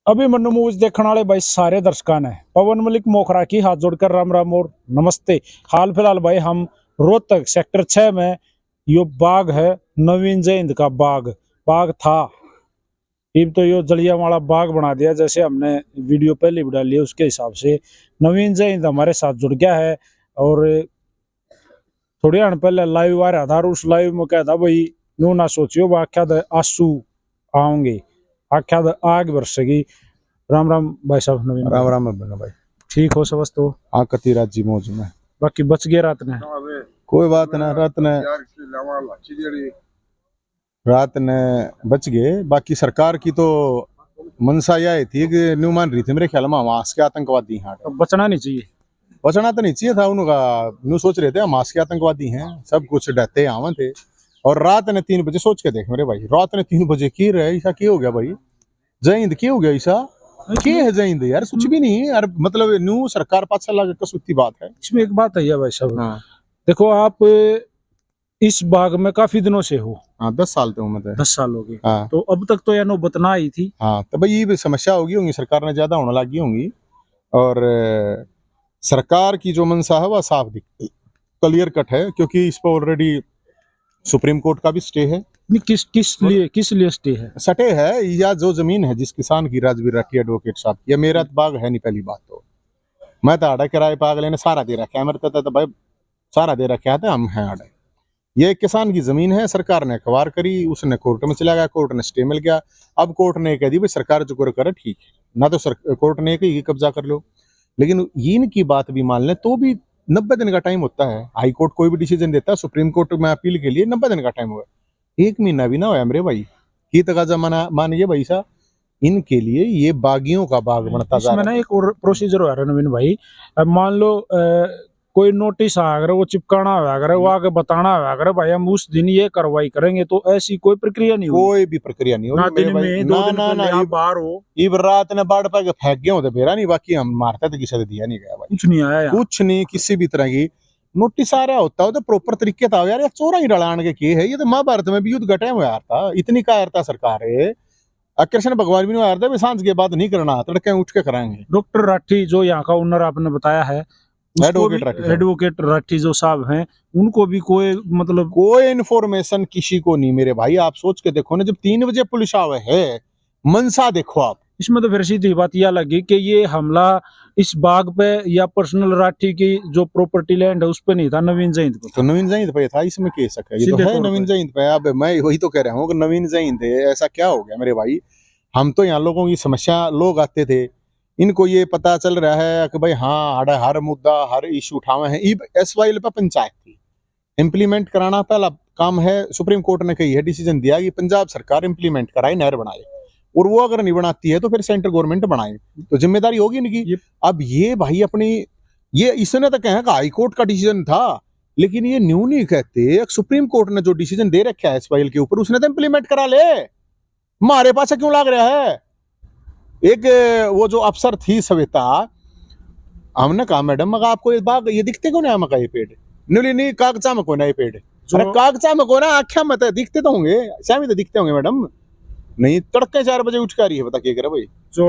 अभी मन्नू मूवीज देखने वाले भाई सारे दर्शकों ने पवन मलिक मोखरा की हाथ जोड़कर राम राम और नमस्ते। हाल फिलहाल भाई हम रोहतक सेक्टर 6 में यो बाग है, नवीन जयंत का बाग था। अब तो यो जलियांवाला बाग बना दिया। जैसे हमने वीडियो पहले भी डाली है उसके हिसाब से नवीन जयंत हमारे साथ जुड़ गया है। और थोड़ी दिन पहले लाइव आ रहा था और उस लाइव में क्या था भाई, नू ना सोचियो आख्या आंसू आओगे, आख्या आग बरसेगी। राम राम भाई साहब। नवीन राम राम भाई, ठीक हो सब तो? कती रात जी मौज में, बाकी बच गए रात ने? कोई बात ना, रात ने बच गए। बाकी सरकार की तो मनसा यह थी कि न्यू मान रही थी मेरे ख्याल में हमास के आतंकवादी हैं। तो बचना नहीं चाहिए, बचना तो नहीं चाहिए था उनका। न्यू सोच रहे थे हमास के आतंकवादी हैं, सब कुछ डरते आवे थे। और रात ने 3 बजे सोच के देख मेरे भाई, रात ने 3 बजे की रहे ऐसा क्या हो गया भाई? जयंत क्या हो गया ऐसा? क्या है जयंत यार? कुछ भी नहीं यार, मतलब न्यू सरकार 5 साल कसूती बात है। इसमें एक बात है भाई साहब। हाँ। देखो आप इस बाग में काफी दिनों से हो। हाँ, 10 साल तो उम्र है। 10 साल हो गए। हाँ। तो अब तक तो यह नौबत ना आई थी। हाँ, तो भाई ये समस्या होगी सरकार ने ज्यादा होने लगी होंगी। और सरकार की जो मंशा है वह साफ दिखती, क्लियर कट है, क्योंकि इस पर ऑलरेडी सुप्रीम कोर्ट का भी स्टे है। किस लिए स्टे है? सटे है या जो जमीन है जिस किसान की, राजवीर राठी एडवोकेट साहब की, मेरा बाग है नहीं। पहली बात तो मैं तो आड़ा किराए पाग लेने सारा दे रखा है, मेरे तो भाई सारा दे रखा है। तो हम हैं आड़े, ये किसान की जमीन है, सरकार ने अखबार करी, उसने कोर्ट में चला गया, कोर्ट ने स्टे मिल गया। अब कोर्ट ने कह दी भाई सरकार जो करे ठीक है ना, तो कोर्ट ने कही कब्जा कर लो। लेकिन इनकी बात भी मान लें तो भी 90 दिन का टाइम होता है। हाई कोर्ट कोई भी डिसीजन देता है, सुप्रीम कोर्ट में अपील के लिए 90 दिन का टाइम हुआ, 1 महीना भी ना हुआ मेरे भाई। की तकाजा मानिए भाई साहब, इनके लिए ये बागियों का बाग बनता जा रहा है। एक और प्रोसीजर हो रहा है नवीन भाई। अब मान लो कोई नोटिस अगर वो चिपकाना है, अगर वो आगे बताना है, अगर भाई हम उस दिन ये कार्रवाई करेंगे, तो ऐसी कोई प्रक्रिया नहीं कोई भी प्रक्रिया नहीं होगी मेरे भाई। ना बाहर हो, इब रात ने बाढ़ पे फेंक गए होते बेरा नहीं, बाकी हम मारते तो किसी दिया नहीं गया भाई, कुछ नहीं आया, कुछ नहीं। किसी भी तरह की नोटिस आ रहा होता है तो प्रॉपर तरीके था यार। चोरा ही डलान के है ये तो। महाभारत में भी युद्ध घटे हुए यार था, इतनी कायरता सरकार है। कृष्ण भगवान भी नहीं यार था, सांझ के बाद नहीं करना, तड़के उठ के कराएंगे। डॉक्टर राठी जो यहाँ का ओनर आपने बताया है, एडवोकेट राठी जो साहब हैं, उनको भी कोई मतलब कोई इन्फॉर्मेशन किसी को नहीं मेरे भाई। आप सोच के देखो ना, जब 3 बजे पुलिस आवे है, मनसा देखो आप। इसमें तो फिर सीधी बात यह लगी कि ये हमला इस बाग पे या पर्सनल राठी की जो प्रॉपर्टी लैंड है उस पे नहीं था, नवीन जयंत पे। तो नवीन जयंत पे था, इसमें कह सके ये तो है नवीन जयंत पे। अब मैं वही तो कह रहा हूँ कि नवीन जयंत है, ऐसा क्या हो गया मेरे भाई? हम तो यहाँ लोगों की समस्या, लोग आते थे, इनको ये पता चल रहा है कि भाई हाँ हर मुद्दा हर इशू उठावे हैं। SYL पे पंचायत थी, इम्प्लीमेंट कराना पहला काम है। सुप्रीम कोर्ट ने कही है, डिसीजन दिया कि पंजाब सरकार इम्प्लीमेंट कराए, नहर बनाए, और वो अगर नहीं बनाती है तो फिर सेंट्रल गवर्नमेंट बनाए, तो जिम्मेदारी होगी इनकी। अब ये भाई अपनी, ये इसने तो कहा हाई कोर्ट का डिसीजन था, लेकिन ये न्यू नहीं कहते, सुप्रीम कोर्ट ने जो डिसीजन दे रखा है SYL के ऊपर, उसने तो इम्प्लीमेंट करा ले। हमारे पास क्यों लग रहा है? एक वो जो अफसर थी सविता, हमने कहा मैडम मगर आपको ये बाग ये दिखते क्यों नहीं मका ये पेड़? नहीं कागजा में कोई ना ये पेड़, अरे कागजा में कोई ना, आख्या मत दिखते तो होंगे, शामी तो दिखते होंगे मैडम। नहीं, तड़के 4 बजे उठ कर रही है, बता क्या करे भाई। जो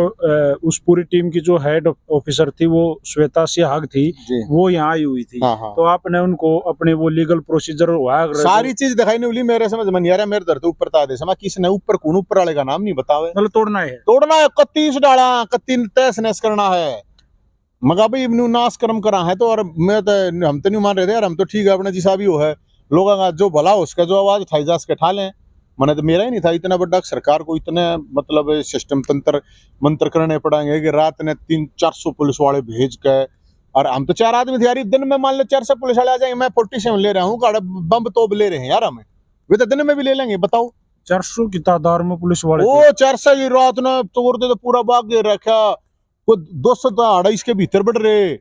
उस पूरी टीम की जो हेड ऑफिसर थी वो श्वेता सिहाग थी, वो यहाँ आई हुई थी। हाँ। तो आपने उनको अपने वो लीगल प्रोसीजर सारी चीज दिखाई नहीं, मेरे समझ में नहीं आ रहा। मेरे दर तो ऊपर था दे समा, किसने ऊपर कौन ऊपर वाले का नाम नहीं बतावे। मतलब तोड़ना है 31 डाला, 31 तहस नहस करना है मगा भाई, नाश कर्म करा है। तो और मैं तो हम तो नहीं मान रहे थे यार, हम तो ठीक है अपने जिसा भी हो है, लोगों का जो भला उसका जो आवाज उठाई जा सके ठा लें। मैंने तो मेरा ही नहीं था इतना बड़ा, सरकार को इतने मतलब सिस्टम तंत्र मंत्र करने पड़ेंगे कि रात ने 300-400 पुलिस वाले भेज के, और हम तो 4 आदमी थे यार। दिन में मान लो 400 पुलिस वाले आ जाएंगे, मैं 47 ले रहा हूँ, बम तोप ले रहे हैं यार हमें, वे तो दिन में भी ले लेंगे। बताओ 400 की तादाद में पुलिस वाले, वो 400 की रात ने चोर दे तो पूरा बाग रखा, कोई 200 250 के भीतर बढ़ रहे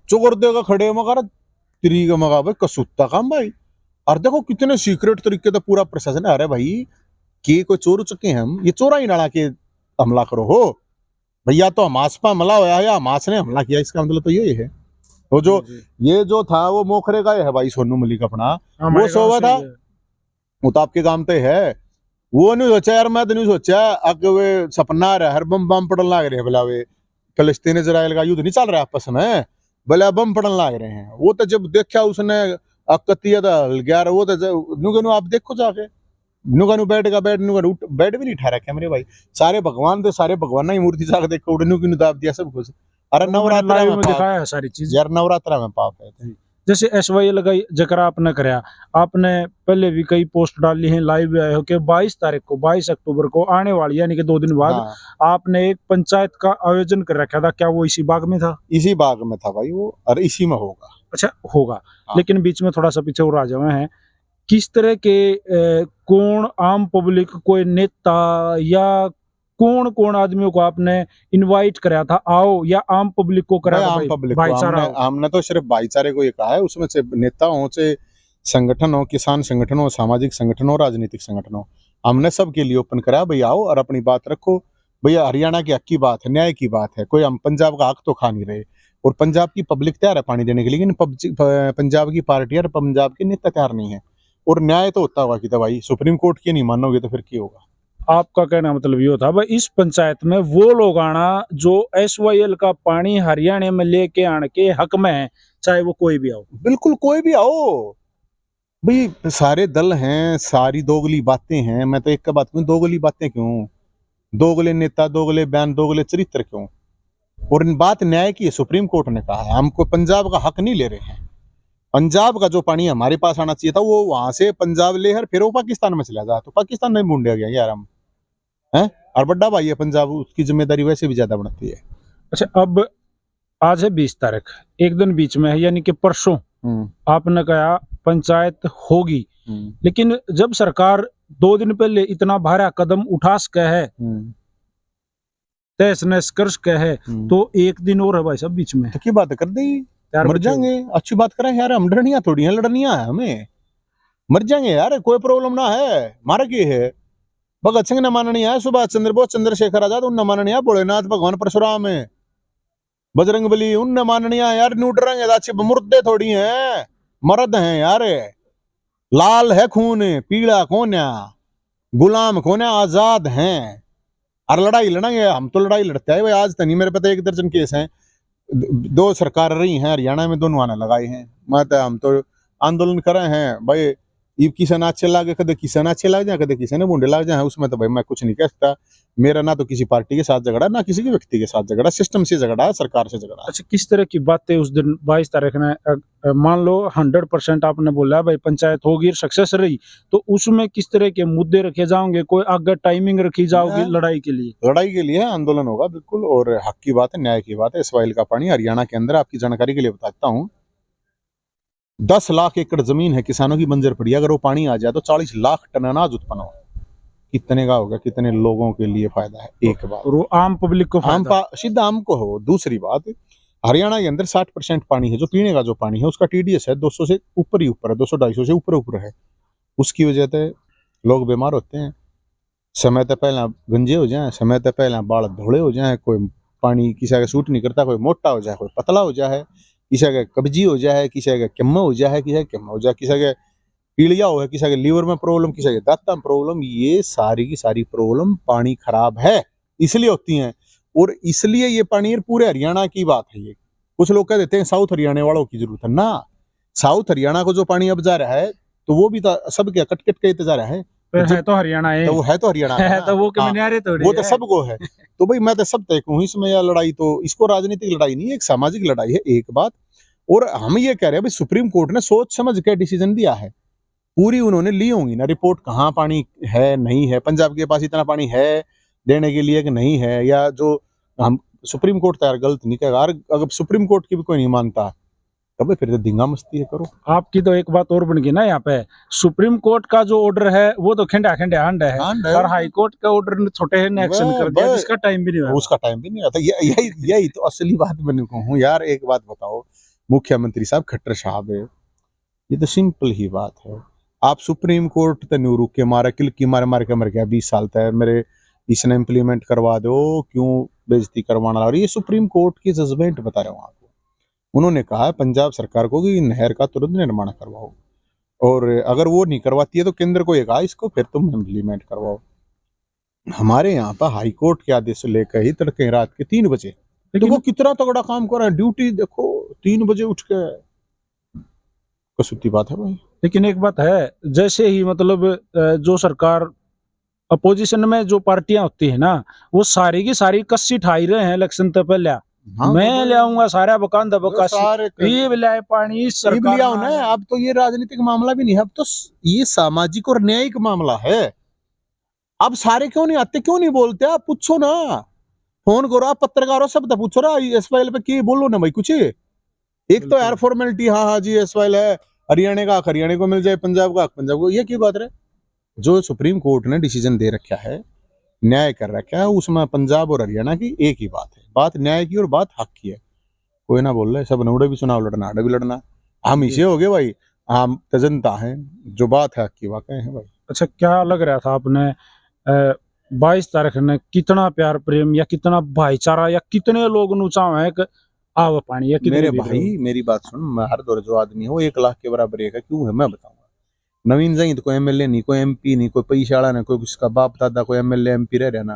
चोर देगा खड़े मगर तिरी का मगा भाई कसूता काम भाई। और देखो कितने सीक्रेट तरीके से पूरा प्रशासन है। अरे भाई के कोई चोर चुके हैं हम, ये चोरा ही नाला के हमला करो हो भैया, तो हमास पर हमला होया या हमास ने हमला किया, इसका मतलब तो ये है। वो जो ये जो था वो मोखरे का है भाई, सोनू मलिक अपना वो सोवा था, वो तो आपके काम पे है। वो नहीं सोचा यार, मैं तो नहीं सोचा अग वे सपना रहा हर बम बम पड़न लाग रहे हैं भला वे फिलिस्तीन इजराइल का युद्ध नहीं चल रहा आपस में, भला बम पड़न लाग रहे हैं। वो तो जब देखा उसने अकतिया ग्यारह वो तो नुगनु आप देखो जाके नुगनु बेड का बेड नुगनु बेड भी नहीं ठहरा रखे मेरे भाई, सारे भगवान थे, सारे भगवान ही मूर्ति जाके देखो उड़नु की दाब दिया सब कुछ। अरे नवरात्रा लाइव में में पाप दिखाया है सारी चीज। यार, नवरात्रा में पाप है। जैसे एसवाई लगाई जकरा आपने कराया, आपने पहले भी कई पोस्ट डाली हैं, लाइव भी आए हो कि 22 तारीख को 22 अक्टूबर को आने वाली यानी कि 2 दिन बाद हाँ, आपने एक पंचायत का आयोजन कर रखा था, क्या वो इसी बाग में था? इसी बाग में था भाई वो, और इसी में होगा। अच्छा होगा। हाँ। लेकिन बीच में थोड़ा सा पीछे और आ जाए हैं, किस तरह के कौन आम पब्लिक, कोई नेता या कौन कौन आदमियों को आपने इनवाइट कराया था आओ, या आम पब्लिक को कराया था? आम भाई पब्लिक को भाईचारा हमने तो सिर्फ भाईचारे को ये कहा है, उसमें से नेता हो, से संगठन हो, किसान संगठन हो, सामाजिक संगठन हो, राजनीतिक संगठन हो, हमने सबके लिए ओपन कराया भाई आओ और अपनी बात रखो। भैया हरियाणा के हक की बात है, न्याय की बात है, कोई हम पंजाब का हक तो खा नहीं रहे, और पंजाब की पब्लिक तैयार है पानी देने के लिए, लेकिन पंजाब की पार्टी और पंजाब के नेता तैयार नहीं है। और न्याय तो होता होगा कि तो भाई सुप्रीम कोर्ट की नहीं मानोगे तो फिर क्या होगा। आपका कहना मतलब ये था भाई इस पंचायत में वो लोग आना जो एसवाईएल का पानी हरियाणा में लेके आने के हक में है, चाहे वो कोई भी आओ। बिल्कुल कोई भी आओ भाई, सारे दल हैं, सारी दोगली बातें हैं। मैं तो एक का बात कहूँ, दोगली बातें क्यों, दोगले नेता, दोगले बयान, दोगले चरित्र क्यों। और इन बात न्याय की है, सुप्रीम कोर्ट ने कहा है, हमको पंजाब का हक नहीं ले रहे हैं। पंजाब का जो पानी हमारे पास आना चाहिए था वो वहां से पंजाब ले हर फिर वो पाकिस्तान में चला जाए, तो पाकिस्तान में बूंदे गया यार हम हैं। और बड़ा भाई है पंजाब, उसकी जिम्मेदारी वैसे भी ज्यादा बनती है। अच्छा अब आज है 20 तारीख, एक दिन बीच में है यानी कि परसों आपने कहा पंचायत होगी, लेकिन जब सरकार 2 दिन पहले इतना भारा कदम उठा सके है, तहस नहस कर सके है, तो एक दिन और है भाई साहब बीच में, तो की बात कर दी, मर जाएंगे। अच्छी बात करें यार, हम डरनिया थोड़ी है, लड़निया है हमें, मर जाएंगे यार, कोई प्रॉब्लम ना है। मारा की है भगत सिंह ने माननी है, सुभाष चंद्र बोस, चंद्रशेखर आजाद उनने माननी है, भोलेनाथ भगवान परशुराम है, बजरंग बली उनने माननी है यार। न्यू डरेंगे अच्छे मुर्दे थोड़ी हैं, मर्द हैं यार। लाल है खून, पीला कोन्या, गुलाम कोन्या, आजाद हैं। और लड़ाई लड़ेंगे हम, तो लड़ाई लड़ते हैं भाई। आज तो नहीं, मेरे पता 1 दर्जन केस हैं, 2 सरकार रही हैं हरियाणा में, दोनों आने लगाए हैं। मैं हम तो आंदोलन कर रहे हैं भाई, ये किसान अच्छे लागे, कदे किसान अच्छे लग जाए, कदे किसान बूंदे लग जाए, उसमें तो भाई मैं कुछ नहीं कह सकता। मेरा ना तो किसी पार्टी के साथ झगड़ा, ना किसी के व्यक्ति के साथ झगड़ा, सिस्टम से झगड़ा, सरकार से झगड़ा। अच्छा किस तरह की बातें उस दिन 22 तारीख ने, मान लो 100% आपने बोला भाई पंचायत होगी, सक्सेस रही, तो उसमें किस तरह के मुद्दे रखे जाओगे, कोई आगे टाइमिंग रखी जाओगी लड़ाई के लिए? लड़ाई के लिए आंदोलन होगा बिल्कुल, और हक की बात है, न्याय की बात है। इसवाइल का पानी हरियाणा के अंदर, आपकी जानकारी के लिए बताता हूँ, 10 लाख एकड़ जमीन है किसानों की बंजर पड़ी, अगर वो पानी आ जाए तो 40 लाख टन अनाज उत्पन्न हो। कितने का होगा, कितने लोगों के लिए फायदा है, एक बात। और आम पब्लिक को फायदा, सीधा आम को हो। दूसरी बात, हरियाणा के अंदर 60% पानी है जो पीने का जो पानी है उसका टीडीएस है 200 से ऊपर ही ऊपर है, 200-250 से ऊपर ऊपर है। उसकी वजह से लोग बीमार होते हैं, समय तो पहला गंजे हो जाए, समय तो पहला बाल धोड़े हो जाए, कोई पानी किसी का सूट नहीं करता, कोई मोटा हो जाए, कोई पतला हो जाए, किसी का कब्जी हो जाए, किसी का किम्मा हो जाए, किसी का किम्मा हो जाए, किसी का पीलिया हो है, किसी के लीवर में प्रॉब्लम, किसी के दांत में प्रॉब्लम। ये सारी की सारी प्रॉब्लम पानी खराब है इसलिए होती हैं। और इसलिए ये पानी पूरे हरियाणा की बात है। ये कुछ लोग कह देते हैं साउथ हरियाणा वालों की जरूरत है ना, साउथ हरियाणा को जो पानी अब जा रहा है तो वो भी तो सब क्या कट कट के जा रहा है, है तो हरियाणा है, तो वो है तो हरियाणा है तो वो कमियारे थोड़ी वो तो सबको है। तो भाई मैं तो सब तय कहूँ इसमें, यह लड़ाई तो इसको राजनीतिक लड़ाई नहीं है, एक सामाजिक लड़ाई है, एक बात। और हम ये कह रहे हैं भाई सुप्रीम कोर्ट ने सोच समझ के डिसीजन दिया है, पूरी उन्होंने ली होंगी ना रिपोर्ट, कहाँ पानी है नहीं है, पंजाब के पास इतना पानी है देने के लिए कि नहीं है, या जो हम सुप्रीम कोर्ट तैयार गलत नहीं कहेगा। अगर सुप्रीम कोर्ट की भी कोई नहीं मानता तब फिर तो धींगा मस्ती है करो। आपकी तो एक बात और बन गई ना यहाँ पे, सुप्रीम कोर्ट का जो ऑर्डर है वो तो खंडा खंडा हंड है, और हाई कोर्ट का ऑर्डर ने छोटे ने एक्शन कर दिया जिसका टाइम भी नहीं हुआ, उसका टाइम भी नहीं आता। यही तो असली बात मैंने कहूँ यार। एक बात बताओ, मुख्यमंत्री साहब खट्टर साहब है, ये तो सिंपल ही बात है। आप सुप्रीम कोर्ट तो न्यू रुक के मारा किल की मारे मार के मर गया 20 साल तक, मेरे इसने इम्प्लीमेंट करवा दो, क्यों बेइज्जती करवाना। और ये सुप्रीम कोर्ट की जजमेंट बता रहे हूँ आपको। उन्होंने कहा पंजाब सरकार को कि नहर का तुरंत निर्माण करवाओ। और अगर वो नहीं करवाती है तो केंद्र को एक इसको फिर तुम इम्प्लीमेंट करवाओ। हमारे यहाँ पर हाई कोर्ट के आदेश से लेकर ही तड़के रात के 3 बजे, लेकिन देखो कितना तगड़ा काम कर रहा है, ड्यूटी देखो 3 बजे उठ के, कसूती बात है भाई। लेकिन एक बात है, जैसे ही मतलब जो सरकार अपोजिशन में जो पार्टियां होती है ना, वो सारी की सारी कस्सी ठाई रहे हैं इलेक्शन तो पहले। हाँ, मैं ले आऊंगा सारा बकान बकासी, सारे ये लाए पानी इस ये सरकार लिया हो ना। अब तो ये राजनीतिक मामला भी नहीं है, अब तो ये सामाजिक और न्यायिक मामला है। अब सारे क्यों नहीं आते, क्यों नहीं बोलते, आप पूछो ना, फोन करो, आप पत्रकारों सब तो पूछो ना, एसवाइएल पे की बोलो ना भाई कुछ। एक तो यार फॉर्मेलिटी, हाँ हाँ जी एसवाइएल है, हरियाणा का हरियाणा को मिल जाए, पंजाब का पंजाब को, ये की बात है। जो सुप्रीम कोर्ट ने डिसीजन दे रखा है, न्याय कर रखा है, उसमें पंजाब और हरियाणा की एक ही बात है, बात न्याय की और बात हक की है। कोई ना बोल रहे, सब नौड़े भी चुनाव लड़ना, आड़े भी लड़ना, हम इसे हो गए भाई, हम तो जनता है, जो बात है हक की वाकई है भाई। अच्छा, क्या लग रहा था आपने 22 तारीख ने कितना प्यार प्रेम या कितना भाईचारा या कितने लोग नुचाव है आव पानी या मेरे भाई मेरी बात सुन, मैं हर दौर जो आदमी है वो 1 लाख के बराबर है, क्यों है मैं बताऊंगा। नवीन जैन कोई एमएलए नहीं, कोई एमपी नहीं, कोई पैशाला नहीं, कोई उसका बाप दादा कोई एमएलए एमपी रह रहना,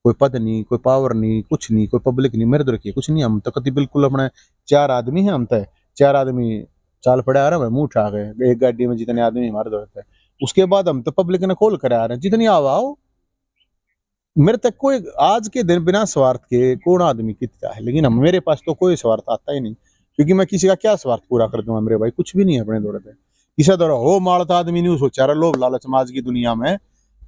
कोई पद नहीं, कोई पावर नहीं, कुछ नहीं, कोई पब्लिक नहीं, मेरे तो रखिए कुछ नहीं। हम तो कति बिल्कुल अपने 4 आदमी हैं, हम तो 4 आदमी चाल पड़े आ रहे हैं, मुंह उठा गए एक गाड़ी में जितने आदमी हमारे दौर थे। उसके बाद हम तो पब्लिक ने खोल कर आ रहे हैं, जितनी आवाओ मेरे तक कोई आज के दिन बिना स्वार्थ के कौन आदमी कितना है, लेकिन हम मेरे पास तो कोई स्वार्थ आता ही नहीं, क्योंकि मैं किसी का क्या स्वार्थ पूरा कर दूंगा मेरे भाई, कुछ भी नहीं है अपने दौरे पे। इसे दौरा हो मारता आदमी नहीं सोचा रहा, लोभ लालच समाज की दुनिया में,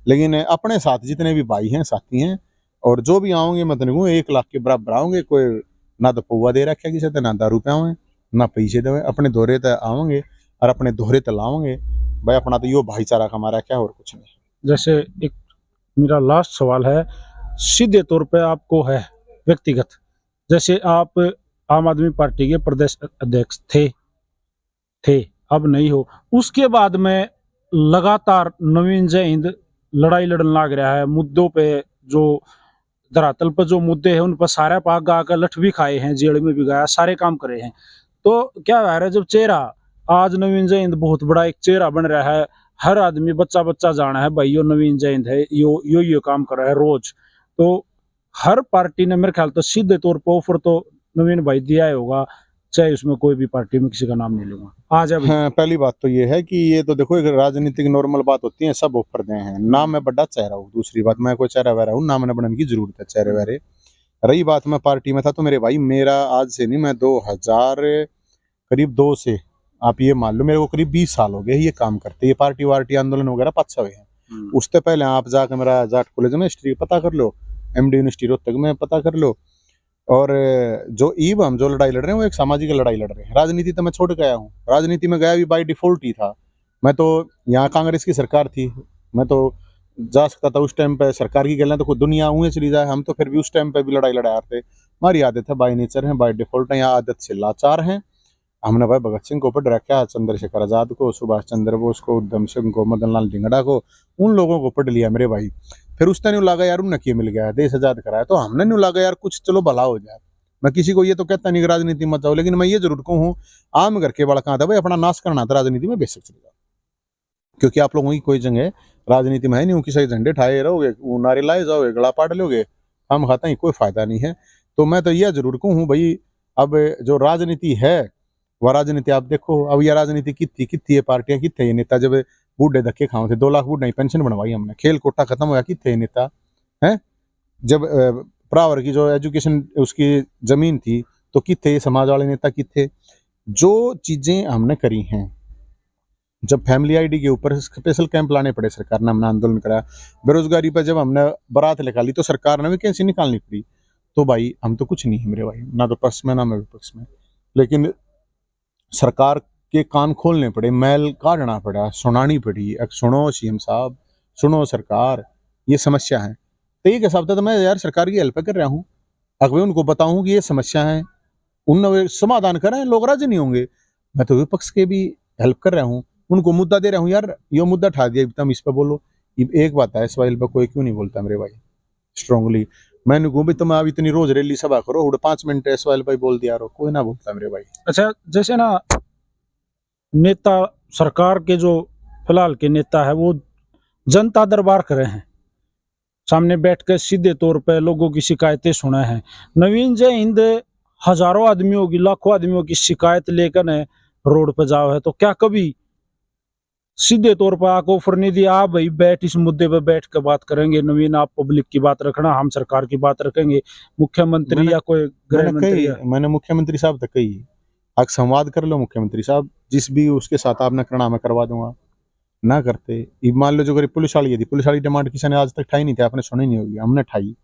लेकिन अपने साथ जितने भी भाई हैं साथी हैं और जो भी आओगे मैं तो 1 लाख के बराबर आओगे, कोई ना तो पौवा दे रखा किसी से, ना दारू पे आओगे, ना पैसे दे, अपने दोहरे तक आओगे और अपने दोहरे तक लाओगे भाई। अपना तो यो भाईचारा हमारा क्या, और कुछ नहीं। जैसे एक मेरा लास्ट सवाल है, सीधे तौर पे आपको है व्यक्तिगत, जैसे आप आम आदमी पार्टी के प्रदेश अध्यक्ष थे, अब नहीं हो, उसके बाद में लगातार नवीन जय हिंद लड़ाई लड़न लाग रहा है मुद्दों पे, जो धरातल पर जो मुद्दे हैं उन पर सारे पाक गा कर लठ भी खाए हैं, जेल में भी गया, सारे काम करे हैं। तो क्या है रहा, जब चेहरा आज नवीन जय हिंद बहुत बड़ा एक चेहरा बन रहा है, हर आदमी बच्चा बच्चा जाना है भाई यो नवीन जय हिंद है, यो काम कर रहा है रोज, तो हर पार्टी ने मेरे ख्याल तो सीधे तौर पर ऑफर तो नवीन भाई दिया ही होगा, चाहे उसमें कोई भी पार्टी में किसी का नाम नहीं लूंगा आ जाए। हाँ, पहली बात तो ये है कि ये तो देखो एक राजनीतिक नॉर्मल बात होती है, सब ऑफर दे हैं, ना मैं बड़ा चेहरा हूँ, दूसरी बात मैं कोई चेहरा वहरा हूँ, ना मैंने बनने की जरूरत है चेहरे वहरे। रही बात मैं पार्टी में था तो मेरे भाई मेरा आज से नहीं, मैं 2000 करीब 2 से आप ये मान लो मेरे को करीब 20 साल हो गए ये काम करते, ये पार्टी वार्टी आंदोलन वगैरह पाछा हुए हैं। उससे पहले आप जाकर मेरा जाट कॉलेज में हिस्ट्री पता कर लो, एमडी यूनिवर्सिटी रोहतक में पता कर लो। और जो ईब हम जो लड़ाई लड़ रहे हैं वो एक सामाजिक लड़ाई लड़ रहे हैं, राजनीति तो मैं छोड़ के आया हूँ, राजनीति में गया भी बाई डिफॉल्ट ही था। मैं तो यहाँ कांग्रेस की सरकार थी, मैं तो जा सकता था उस टाइम पे, सरकार की गल तो खुद दुनिया हुए चली जाए, हम तो फिर भी उस टाइम पे भी लड़ाई लड़ा रहे थे। हमारी आदत है, बाई नेचर है, बाई डिफॉल्ट है, यहाँ आदत से लाचार हैं। हमने भाई भगत सिंह को पढ़ रखा, चंद्रशेखर आजाद को, सुभाष चंद्र बोस को, उधम सिंह को, मदन लाल धिंगड़ा को, उन लोगों को पढ़ लिया मेरे भाई। फिर उस टाइम लगा यार उन्हें क्या मिल गया, देश आजाद कराया, तो हमने नहीं लगा यार कुछ चलो भला हो जाए। मैं किसी को ये तो कहता नहीं कि राजनीति मत जाओ, लेकिन मैं ये जरूर कहूँ आम घर के बड़ा कहा था भाई अपना नाश करना था राजनीति में बेशक चले जाओ, क्योंकि आप लोगों की कोई जगह राजनीति में है नहीं, किसी झंडे ठाए रहोगे, नारे लाए जाओगे, गला पाट लोगे, हम खाता ही कोई फायदा नहीं है। तो मैं तो यह जरूर कहूँ भाई, अब जो राजनीति है वह राजनीति आप देखो, अब यह राजनीति कितनी है, पार्टियां कितने ये नेता, जब बूढ़े धक्के खाओ थे, 2 लाख बूढ़े पेंशन बनवाई हमने, खेल कोटा खत्म होया, कितने नेता है, जब प्रावर की जो एजुकेशन उसकी जमीन थी तो कितने समाज वाले नेता कितने, जो चीजें हमने करी हैं। जब फैमिली आईडी के ऊपर स्पेशल कैंप लाने पड़े, सरकार ने हमने आंदोलन करा, बेरोजगारी पर जब हमने बारात निकाली तो सरकार ने भी कैसे निकालनी पड़ी। तो भाई हम तो कुछ नहीं है मेरे भाई, ना तो पक्ष में ना मैं विपक्ष में, लेकिन सरकार के कान खोलने पड़े, मैल काटना पड़ा, सुनानी पड़ी, सुनो सीएम साहब, सुनो सरकार, ये समस्या है। तो एक हिसाब से तो मैं यार सरकार की हेल्प कर रहा हूँ, अगर उनको बताऊं कि ये समस्या है, उन समाधान करें, लोग राजी नहीं होंगे, मैं तो विपक्ष के भी हेल्प कर रहा हूँ, उनको मुद्दा दे रहा हूँ, यार ये मुद्दा उठा दिया तुम इस पर बोलो। एक बात है, इस वाइल पर कोई क्यों नहीं बोलता मेरे भाई स्ट्रांगली, मैंने कहूँ भी तुम अब इतनी रोज रैली सभा करो, 5 मिनट इस वाइल पर बोल दिया, कोई ना बोलता मेरे भाई। अच्छा, जैसे ना नेता सरकार के जो फिलहाल के नेता है वो जनता दरबार करे हैं, सामने बैठकर सीधे तौर पे लोगों की शिकायतें सुना है। नवीन जय हिंद हजारों आदमियों की, लाखों आदमियों की शिकायत लेकर ने रोड पे जाओ है, तो क्या कभी सीधे तौर पर आको ऑफर नहीं दिया, आप भाई बैठ इस मुद्दे पे बैठ कर बात करेंगे, नवीन आप पब्लिक की बात रखना, हम सरकार की बात रखेंगे, मुख्यमंत्री या कोई गृह मंत्री मैंने मुख्यमंत्री साहब तक कही, आप संवाद कर लो मुख्यमंत्री साहब, जिस भी उसके साथ आपने करना मैं करवा दूंगा, ना करते। ये मान लो जो गरीब पुलिस वाली थी, पुलिस वाली डिमांड किसी ने आज तक ठाई नहीं थी, आपने सुनी नहीं होगी, हमने ठाई।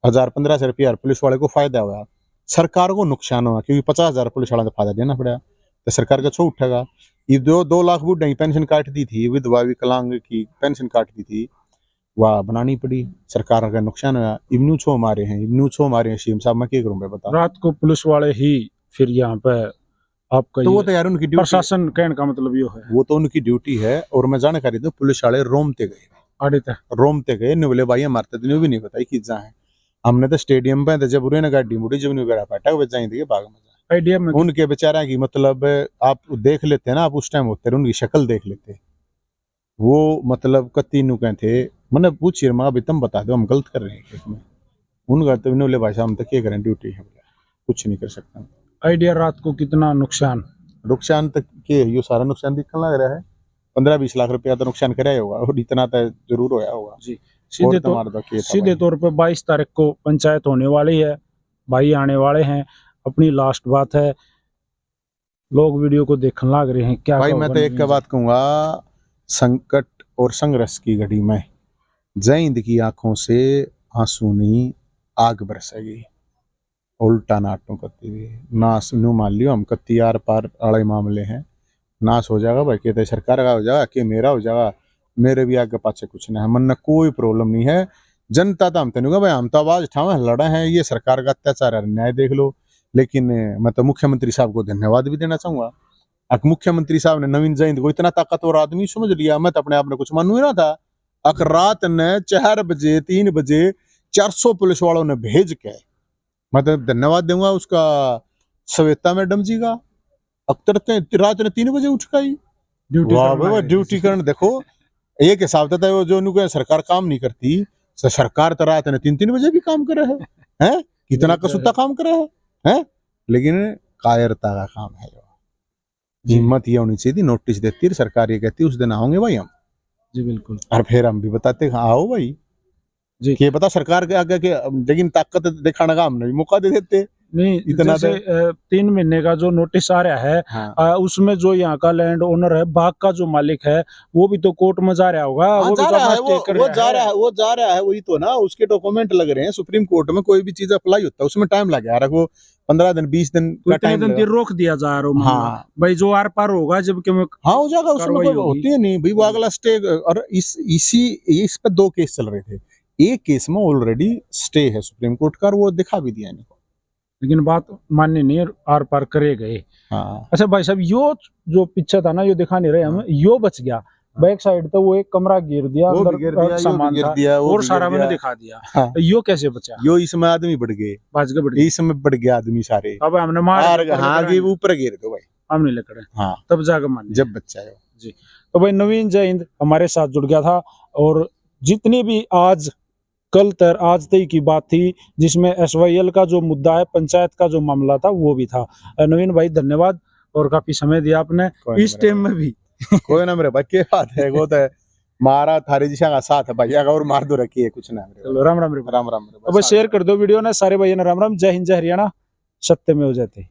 1000-1500 रुपया पुलिस वाले को फायदा हुआ, सरकार को नुकसान हुआ, क्योंकि 50,000 पुलिस वाले को फायदा देना पड़ा, तो सरकार का छो उठेगा। ये 2 लाख बुढ़ा की पेंशन काट दी थी, विधवा विकलांग की पेंशन काट दी थी, वह बनानी पड़ी, सरकार का नुकसान हुआ। इब्नू छो मारे हैं सीएम साहब, मैं क्या करूं बता। रात को पुलिस वाले ही फिर यहाँ पे आपका तो वो तो यार उनकी ड्यूटी, प्रशासन कहने का मतलब ये है, वो तो उनकी ड्यूटी है। और मैं जानकारी दूं, पुलिस वाले रोमते गए ने बोले भाई हमारे तो भी नहीं बताई कि जहाँ है, हमने तो स्टेडियम पे जब उन्हें गाड़ी मुड़ी जब नहीं गड़ा पाटा वो जाएंगे बाग में आइडिया में उनके बेचारा की मतलब आप देख लेते हैं ना, आप उस टाइम होते उनकी शक्ल देख लेते, वो मतलब कत्ती नु कहे थे, मैंने पूछिए माँ अभी तुम बता दो हम गलत कर रहे हैं केस में, उनका तो बोले भाई साहब हम तो क्या करें, ड्यूटी है, कुछ नहीं कर सकता। आइडिया रात को कितना नुकसान तक के ये सारा नुकसान दिखने लग रहा है, 15-20 लाख रुपया तो नुकसान कराया होगा, और इतना तो जरूर होया होगा जी। सीधे तौर पे 22 तारीख को पंचायत होने वाली है, भाई आने वाले हैं, अपनी लास्ट बात है, लोग वीडियो को देखने लग रहे हैं, क्या भाई मैं तो एक बात कहूंगा, संकट और संघर्ष की घड़ी में जय हिंद की आंखों से आंसू नहीं आग बरसेगी, उल्टा नाटों करती हुई नाश नु मान लियो हम कत्ती आर पार आड़े मामले हैं, नाश हो जाएगा भाई, कहते सरकार का हो जाएगा कि मेरा हो जाएगा, मेरे भी आगे पाछे कुछ नहीं है, मन में कोई प्रॉब्लम नहीं है। जनता तो हम तो भाई हम तो आवाज उठावे लड़ा है, ये सरकार का अत्याचार है, न्याय देख लो। लेकिन मैं तो मुख्यमंत्री साहब को धन्यवाद भी देना चाहूंगा, अक मुख्यमंत्री साहब ने नवीन जयंत को इतना ताकतवर आदमी समझ लिया, मैं तो अपने आप में कुछ मानू ही ना था। अक रात ने 4 बजे 3 बजे 400 पुलिस वालों ने भेज के, मैं तो धन्यवाद दूंगा उसका श्वेता मैडम जी का, अख्तर रात ने 3 बजे उठ गई ड्यूटी करने। देखो एक हिसाब था वो जो सरकार काम नहीं करती, सरकार तो रात ने 3-3 बजे भी काम कर रहे हैं, कितना कसूता काम कर रहे हैं, लेकिन कायरता का काम है, हिम्मत ये होनी चाहिए थी, नोटिस देती है सरकार, ये कहती है उस दिन आओगे भाई हम जी बिल्कुल, और फिर हम भी बताते आओ भाई जी, ये बता सरकार के आगे के, लेकिन ताकत दिखाने का हमने भी मौका दे देते नहीं इतना। जैसे 3 महीने का जो नोटिस आ रहा है, हाँ। उसमें जो यहाँ का लैंड ओनर है, बाग का जो मालिक है, वो भी तो कोर्ट में जा रहा होगा, वो जा रहा है, वही तो ना, उसके डॉक्यूमेंट लग रहे हैं सुप्रीम कोर्ट में, कोई भी चीज अप्लाई होता है उसमें टाइम लग गया, वो 15 दिन 20 दिन का टाइम रोक दिया जा रहा है। हाँ भाई जो आर पार होगा जबकि हाँ हो जाएगा, उसमें कोई होती है नहीं भाई, वो अगला स्टे। और इस पर 2 केस चल रहे थे, एक केस में ऑलरेडी स्टे है सुप्रीम कोर्ट का, वो दिखा भी दिया इनको, लेकिन बात मानने नहीं, आर पार करे गए। हाँ। अच्छा भाई साहब, यो जो पीछे था ना, यो दिखा नहीं रहे हम, यो बच गया, बैक साइड तो वो एक कमरा गिर दिया, अंदर सामान था और सारा मैंने दिखा दिया, हाँ। यो कैसे बचा? यो इसमें आदमी बढ़ गए, इसमें बढ़ गए आदमी सारे, अब हमने मार ऊपर गिर दो भाई, हमने लकड़े, हाँ तब जाकर मान जब बच्चा है जी। तो भाई नवीन जय हिंद हमारे साथ जुड़ गया था, और जितनी भी कल आज तक की बात थी, जिसमें SYL का जो मुद्दा है, पंचायत का जो मामला था, वो भी था। नवीन भाई धन्यवाद, और काफी समय दिया आपने इस टाइम में भी। कोई ना मेरे भाई, क्या बात है, वो तो मारा थारी दिशा का साथ है भाई, और मार दो रखी है कुछ ना। चलो राम राम, राम राम। अब शेयर कर दो वीडियो ना सारे भाई, राम राम, जय हिंद, जय हरियाणा, सत्य में हो जाते।